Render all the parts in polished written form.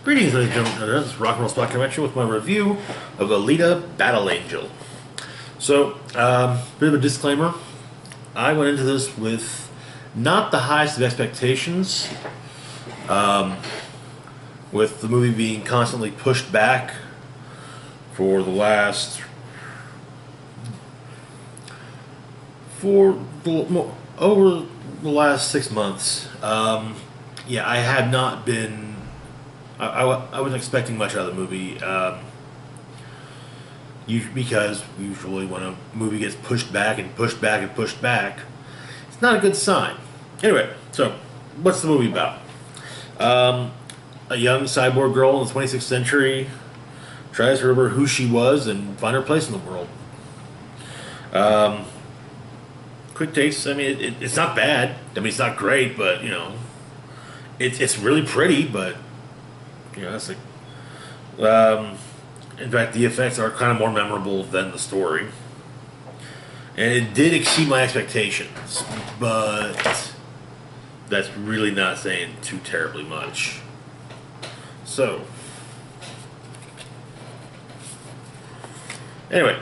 Greetings, ladies and gentlemen. This is Rock and Roll Spot Convention with my review of Alita Battle Angel. So, bit of a disclaimer. I went into this with not the highest of expectations, with the movie being constantly pushed back for over the last 6 months. Yeah, I have not been. I wasn't expecting much out of the movie, because usually when a movie gets pushed back and pushed back and pushed back, it's not a good sign. Anyway, so what's the movie about? A young cyborg girl in the 26th century tries to remember who she was and find her place in the world. Quick takes. I mean, it's not bad. I mean, it's not great, but it's really pretty, but. That's like, in fact, the effects are kind of more memorable than the story, and it did exceed my expectations, but that's really not saying too terribly much. So, anyway,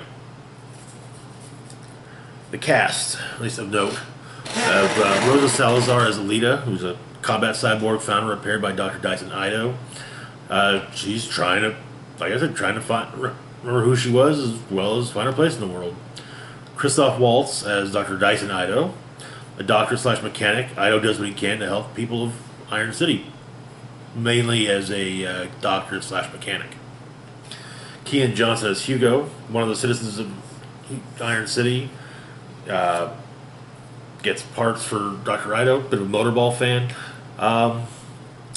the cast, at least of note, have Rosa Salazar as Alita, who's a combat cyborg found and repaired by Dr. Dyson Ido. She's trying to, like I said, remember who she was as well as find her place in the world. Christoph Waltz as Dr. Dyson Ido, a doctor/mechanic. Ido does what he can to help people of Iron City, mainly as a doctor/mechanic. Kean Johnson as Hugo, one of the citizens of Iron City. Gets parts for Dr. Ido, bit of a Motorball fan.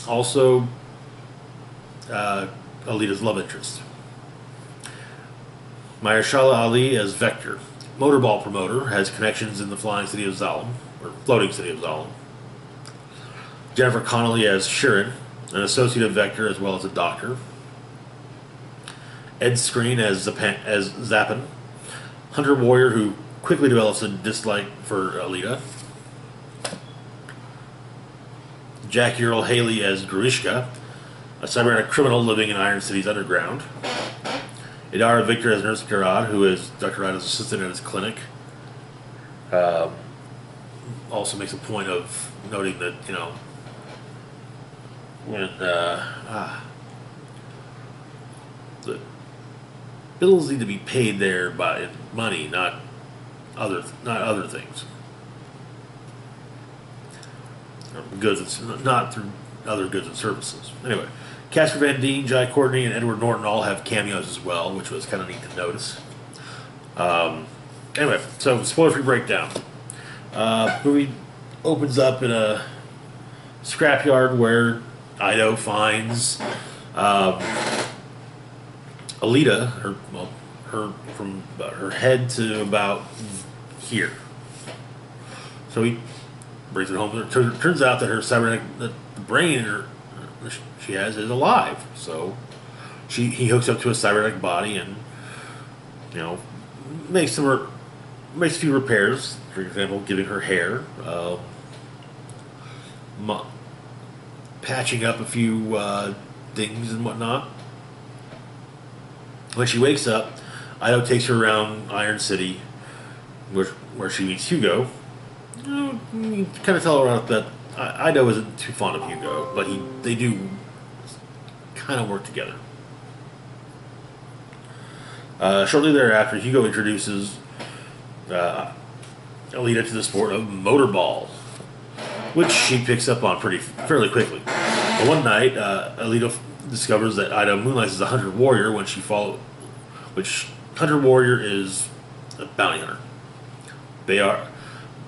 Also, Alita's love interest. Mahershala Ali as Vector, Motorball promoter, has connections in the flying city of Zalem, or floating city of Zalem. Jennifer Connelly as Shirin, an associate of Vector as well as a doctor. Ed Skrein as Zappin, hunter warrior who quickly develops a dislike for Alita. Jackie Earl Haley as Grishka, a cybernetic criminal living in Iron City's underground. Idara Victor as Nurse Garad, who is Dr. Ido's assistant at his clinic. Also makes a point of noting that, when the bills need to be paid there by money, not other things. Not through other goods and services. Anyway, Casper Van Dien, Jai Courtney, and Edward Norton all have cameos as well, which was kind of neat to notice. Anyway, so spoiler-free breakdown. Movie opens up in a scrapyard where Ido finds Alita, from her head to about here. So he brings it home. It turns out that her cybernetic, the brain she has is alive. So he hooks up to a cybernetic body and makes a few repairs. For example, giving her hair, patching up a few things and whatnot. When she wakes up, Ido takes her around Iron City, where she meets Hugo. You kind of tell her that Ido isn't too fond of Hugo, but they do kind of work together. Shortly thereafter, Hugo introduces Alita to the sport of motorball, which she picks up on fairly quickly. But one night, Alita discovers that Ido moonlights as a hunter warrior which hunter warrior is a bounty hunter.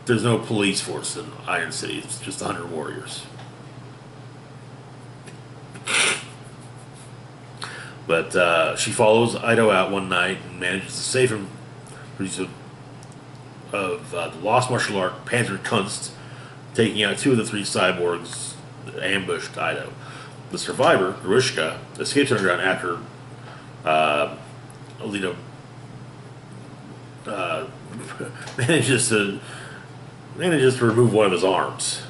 There's no police force in Iron City. It's just the hunter warriors. But she follows Ido out one night and manages to save him of the lost martial art Panzer Kunst, taking out two of the three cyborgs that ambushed Ido. The survivor, Grishka, escapes underground after Alita manages to remove one of his arms.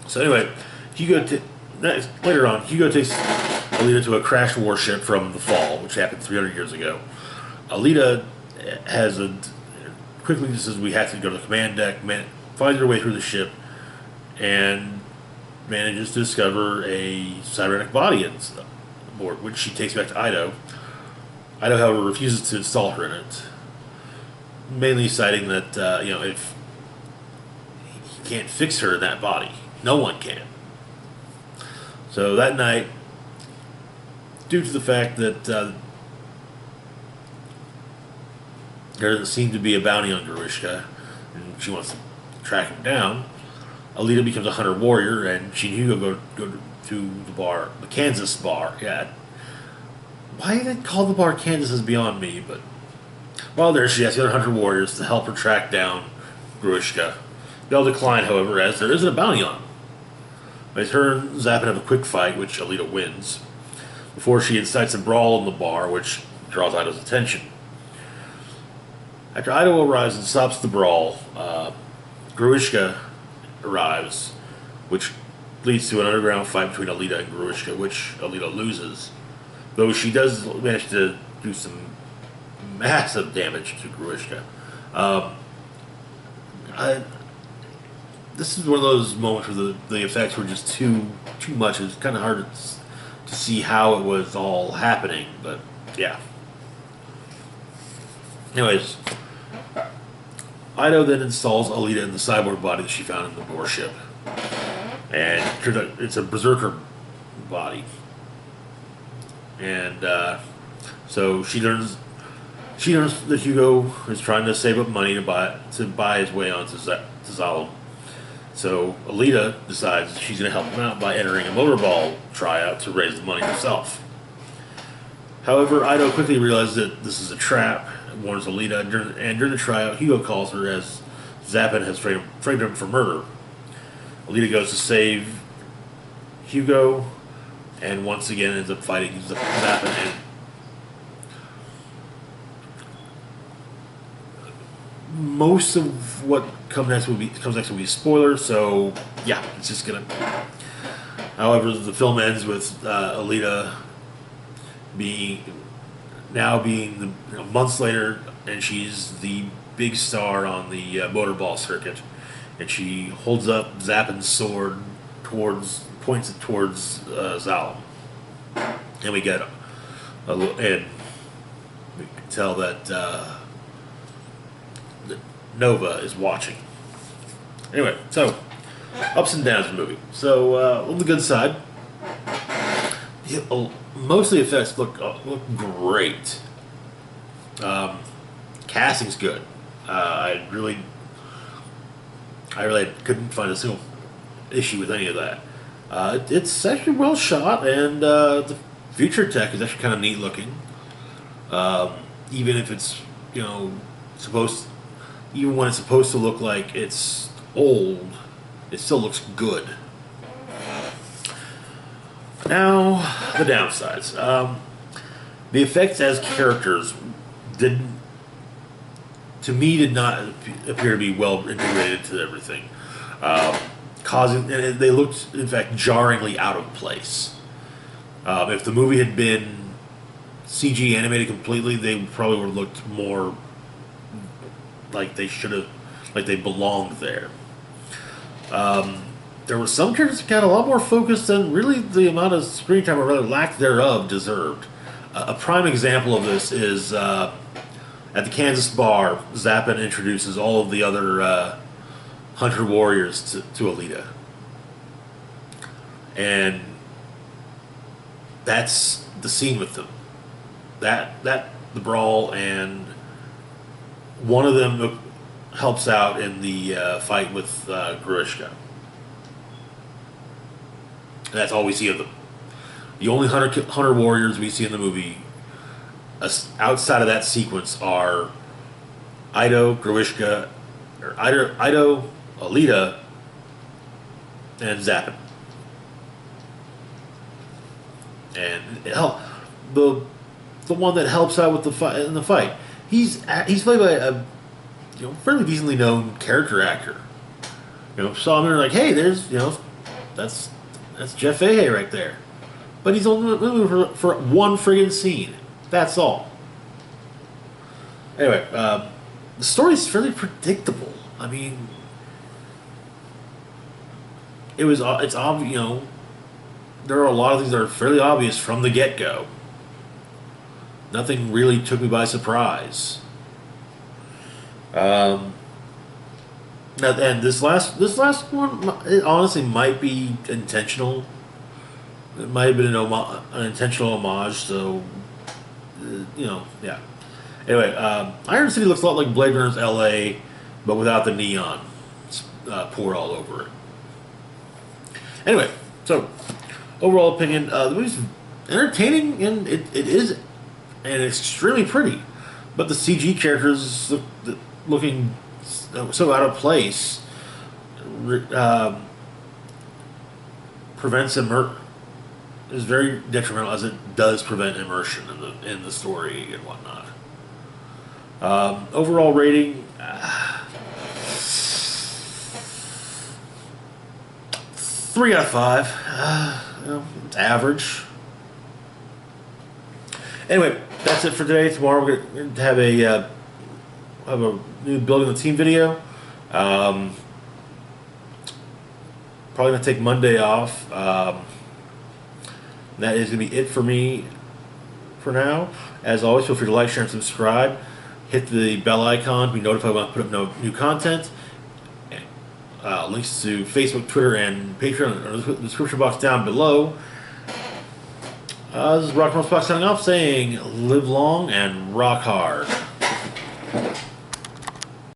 So anyway, Hugo later on, Hugo takes Alita to a crashed warship from the Fall, which happened 300 years ago. Alita has a quickly says we have to go to the command deck. Finds her way through the ship and manages to discover a cybernetic body aboard, which she takes back to Ido. Ido, however, refuses to install her in it, mainly citing that if he can't fix her in that body, no one can. So that night, due to the fact that there doesn't seem to be a bounty on Gruishka, and she wants to track him down, Alita becomes a hunter warrior, and she and Hugo go to the bar, the Kansas bar. Yeah, why they call the bar Kansas is beyond me, but while there, she asks the other hunter warriors to help her track down Gruishka. They all decline, however, as there isn't a bounty on him. As her and Zappin have a quick fight, which Alita wins, before she incites a brawl in the bar, which draws Ido's attention. After Ido arrives and stops the brawl, Gruishka arrives, which leads to an underground fight between Alita and Gruishka, which Alita loses. Though she does manage to do some massive damage to Gruishka. This is one of those moments where the effects were just too much. It's kind of hard to see how it was all happening, but yeah. Anyways, Ido then installs Alita in the cyborg body that she found in the warship, and it's a berserker body. And so she learns that Hugo is trying to save up money to buy his way onto Zalem. So Alita decides she's going to help him out by entering a motorball tryout to raise the money herself. However, Ido quickly realizes that this is a trap and warns Alita, and during the tryout, Hugo calls her as Zappin has framed him for murder. Alita goes to save Hugo, and once again ends up fighting Zappin. And most of what comes next will be spoilers, so yeah, it's just gonna. However, the film ends with Alita being months later, and she's the big star on the motorball circuit, and she holds up Zappin's sword points it towards Zalem, and we get a little, and we can tell that Nova is watching. Anyway, so ups and downs of the movie. So on the good side, most of the effects look great. Casting's good. I really couldn't find a single issue with any of that. It's actually well shot, and the future tech is actually kind of neat looking. Even if it's even when it's supposed to look like it's old, it still looks good. Now, the downsides. The effects as characters did not appear to be well integrated to everything, and they looked, in fact, jarringly out of place. If the movie had been CG animated completely, they probably would have looked more like they belonged there. There were some characters that got a lot more focus than really the amount of screen time, or rather lack thereof, deserved. A prime example of this is at the Kansas bar, Zappin introduces all of the other hunter warriors to Alita. And that's the scene with them. The brawl, and one of them helps out in the fight with Gruishka. And that's all we see of them. The only hunter warriors we see in the movie outside of that sequence are Ido, Gruishka, or Ido, Alita, and Zappin. And the one that helps out with the fight, he's played by a fairly decently known character actor. Saw him and like, hey, there's that's That's Jeff Fahey right there. But he's only in the movie for one friggin' scene. That's all. Anyway, the story's fairly predictable. I mean, it's obvious, you know, there are a lot of things that are fairly obvious from the get-go. Nothing really took me by surprise. And this last one, it honestly might be intentional. It might have been an intentional homage, so, you know, yeah. Anyway, Iron City looks a lot like Blade Runner's L.A., but without the neon poured all over it. Anyway, so, overall opinion, the movie's entertaining, and it is, and it's extremely pretty. But the CG characters looking so out of place prevents is very detrimental, as it does prevent immersion in the story and whatnot. Overall rating, 3 out of 5. You know, it's average. Anyway, that's it for today. Tomorrow we're going to have a new building the team video. Probably going to take Monday off. That is going to be it for me for now. As always, feel free to like, share, and subscribe. Hit the bell icon to be notified when I put up new content. Links to Facebook, Twitter, and Patreon are in the description box down below. This is Rock Box signing off, saying live long and rock hard.